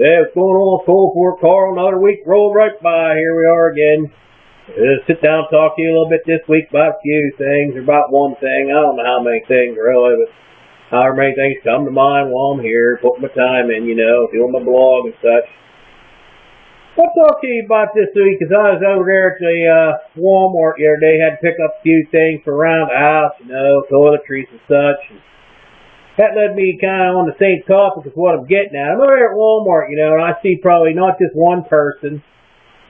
Hey, what's going on, Coalport Carl? Another week rolled right by. Here we are again. Sit down and talk to you a little bit this week about a few things, or about one thing. I don't know how many things really, but however many things come to mind while I'm here, putting my time in, doing my blog and such. I'll talk to you about this week because I was over there at the Walmart the other day. Had to pick up a few things for around the house, toiletries and such. And that led me kind of on the same topic as what I'm getting at. I'm over there at Walmart, and I see probably not just one person,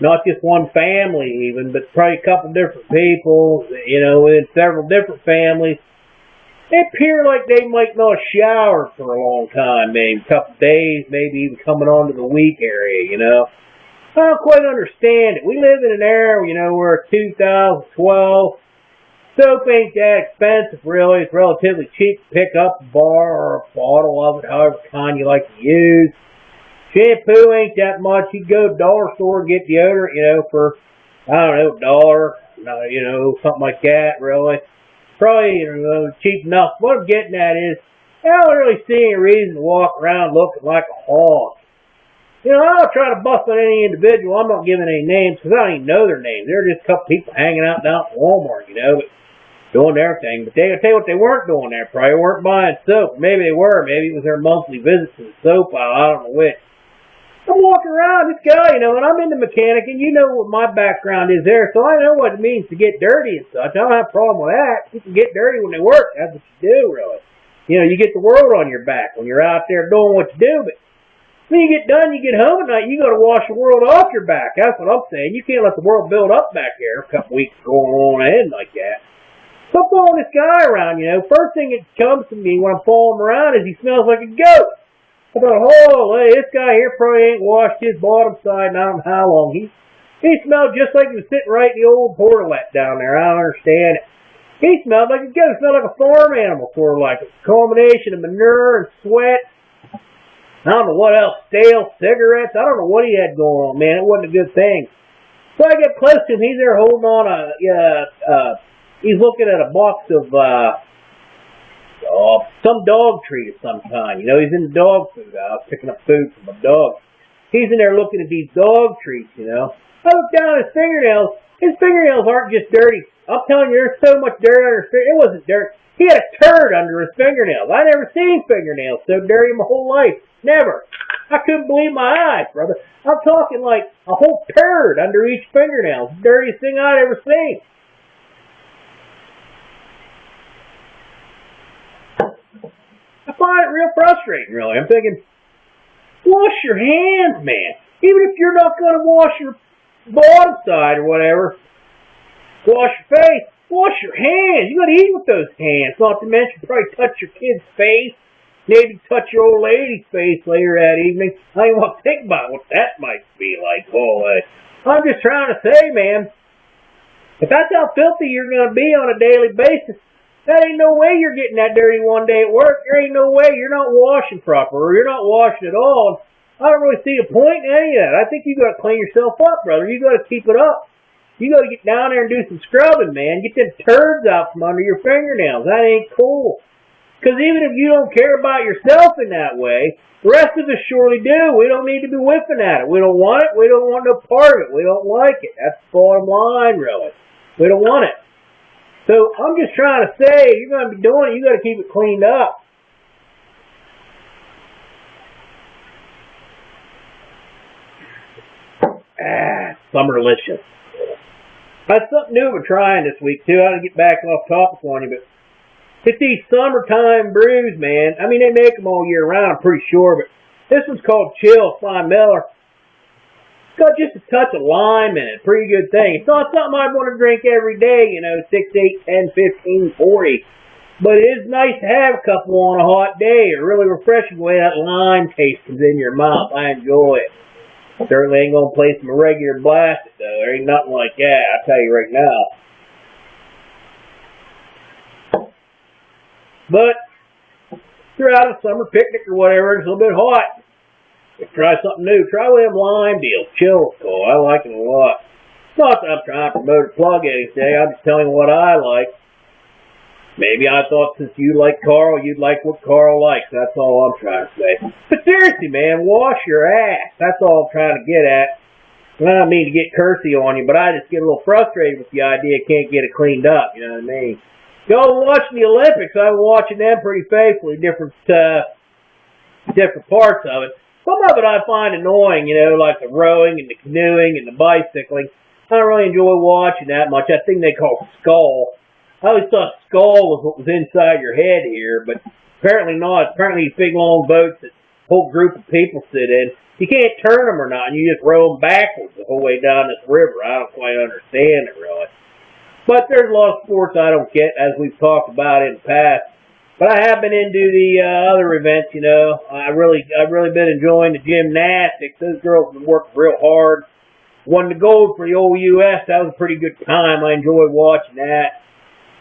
not just one family even, but probably a couple different people, within several different families. They appear like they might not shower for a long time, maybe a couple days, maybe even coming on to the week area, I don't quite understand it. We live in an era, where 2012, soap ain't that expensive, really. It's relatively cheap to pick up a bar or a bottle of it, however kind you like to use. Shampoo ain't that much. You go to the dollar store and get deodorant, for, $1, something like that, really. Probably, cheap enough. What I'm getting at is, I don't really see any reason to walk around looking like a hog. I don't try to bust on any individual. I'm not giving any names because I don't even know their names. They're just a couple people hanging out down at Walmart, but doing their thing. But I'll tell you what they weren't doing there. Probably weren't buying soap. Maybe they were. Maybe it was their monthly visit to the soap aisle. I don't know which. I'm walking around this guy, and I'm into mechanic, and you know what my background is there, so I know what it means to get dirty and such. I don't have a problem with that. People get dirty when they work. That's what you do, really. You get the world on your back when you're out there doing what you do, but when you get done, you get home at night, you got to wash the world off your back. That's what I'm saying. You can't let the world build up back there a couple weeks going on ahead like that. So I'm following this guy around, First thing that comes to me when I'm following him around is he smells like a goat. I thought, hey, this guy here probably ain't washed his bottom side in I don't know how long. He smelled just like he was sitting right in the old portalette down there. I don't understand it. He smelled like a goat. He smelled like a farm animal, sort of like a combination of manure and sweat. I don't know what else, stale cigarettes. I don't know what he had going on, man. It wasn't a good thing. So I get close to him. He's there holding on he's looking at a box of some dog treat of some kind. He's in the dog food. I was picking up food for my dog. He's in there looking at these dog treats, I look down at his fingernails. His fingernails aren't just dirty. I'm telling you, there's so much dirt under his fingernails. It wasn't dirt. He had a turd under his fingernails. I never seen fingernails so dirty my whole life. Never. I couldn't believe my eyes, brother. I'm talking like a whole turd under each fingernail. It's the dirtiest thing I'd ever seen. I find it real frustrating, really. I'm thinking, wash your hands, man. Even if you're not going to wash your bottom side or whatever, wash your face, wash your hands. You got to eat with those hands. Not to mention probably touch your kid's face. Maybe touch your old lady's face later that evening. I don't want to think about what that might be like. I'm just trying to say, man, if that's how filthy you're going to be on a daily basis, that ain't no way you're getting that dirty one day at work. There ain't no way you're not washing proper, or you're not washing at all. I don't really see a point in any of that. I think you got to clean yourself up, brother. You got to keep it up. You got to get down there and do some scrubbing, man. Get them turds out from under your fingernails. That ain't cool. Because even if you don't care about yourself in that way, the rest of us surely do. We don't need to be whiffing at it. We don't want it. We don't want no part of it. We don't like it. That's the bottom line, really. We don't want it. So I'm just trying to say, if you're going to be doing it, you got to keep it cleaned up. Summerlicious. That's something new we're trying this week, too. I got to get back off topic on you, but it's these summertime brews, man. I mean, they make them all year round, I'm pretty sure, but this one's called Chill by Miller. It's got just a touch of lime in it. Pretty good thing. It's not something I'd want to drink every day, 6, 8, 10, 15, 40. But it is nice to have a couple on a hot day. It's really refreshing the way that lime taste comes in your mouth. I enjoy it. Certainly ain't going to play some regular blast, though. There ain't nothing like that, I'll tell you right now. But throughout a summer picnic or whatever, it's a little bit hot. Try something new. Try one of them lime deals. Chill, cool. I like it a lot. Not that I'm trying to promote or plug anything. I'm just telling you what I like. Maybe I thought since you like Carl, you'd like what Carl likes. That's all I'm trying to say. But seriously, man, wash your ass. That's all I'm trying to get at. I don't mean to get cursy on you, but I just get a little frustrated with the idea I can't get it cleaned up. You know what I mean? Go watching the Olympics. I've been watching them pretty faithfully, different parts of it. Some of it I find annoying, you know, like the rowing and the canoeing and the bicycling. I don't really enjoy watching that much. That thing they call skull. I always thought skull was what was inside your head here, but apparently not. Apparently these big long boats that a whole group of people sit in, you can't turn them or not, and you just row them backwards the whole way down this river. I don't quite understand it, really. But there's a lot of sports I don't get, as we've talked about in the past. But I have been into the other events, you know. I've really been enjoying the gymnastics. Those girls have been working real hard. Won the gold for the old U.S. That was a pretty good time. I enjoyed watching that.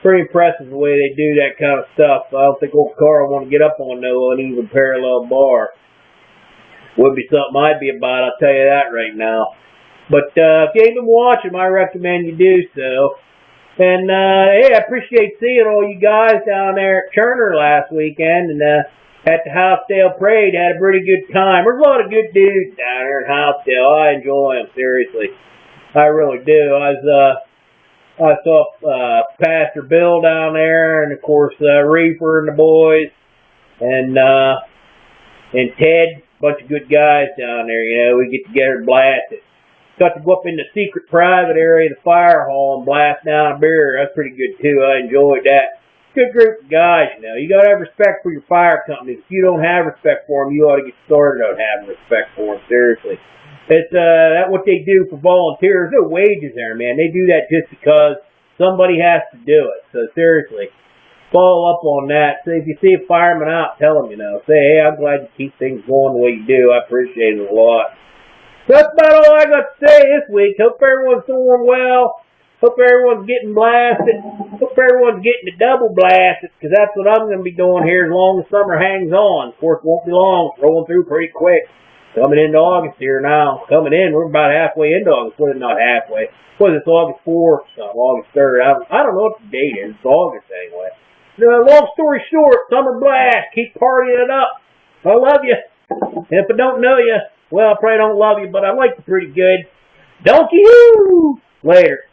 Pretty impressive the way they do that kind of stuff. I don't think old Carl want to get up on no uneven parallel bar. Would be something I'd be about, I'll tell you that right now. But if you ain't been watching, I recommend you do so. And hey, I appreciate seeing all you guys down there at Turner last weekend and at the Housedale Parade. Had a pretty good time. There's a lot of good dudes down there in Housedale. I enjoy them, seriously. I really do. I saw Pastor Bill down there, and of course Reefer and the boys, and Ted, a bunch of good guys down there. You know, we get together and blast it. Got to go up in the secret private area of the fire hall and blast down a beer. That's pretty good too. I enjoyed that. Good group of guys. You know, you got to have respect for your fire companies. If you don't have respect for them, you ought to get started on having respect for them. Seriously. It's that's what they do for volunteers. No wages there, man. They do that just because somebody has to do it. So seriously, follow up on that. So if you see a fireman out, tell them, you know. Say, hey, I'm glad you keep things going the way you do. I appreciate it a lot. So that's about all I got to say this week. Hope everyone's doing well. Hope everyone's getting blasted. Hope everyone's getting the double blasted, because that's what I'm going to be doing here as long as summer hangs on. Of course, it won't be long. It's rolling through pretty quick. Coming into August here now. Coming in, we're about halfway into August. Well, not halfway. What is it, August 4th? August 3rd. I don't know what the date is. It's August anyway. Long story short, summer blast. Keep partying it up. I love you. And if I don't know you, well, I probably don't love you, but I like you pretty good. Don't you? Later.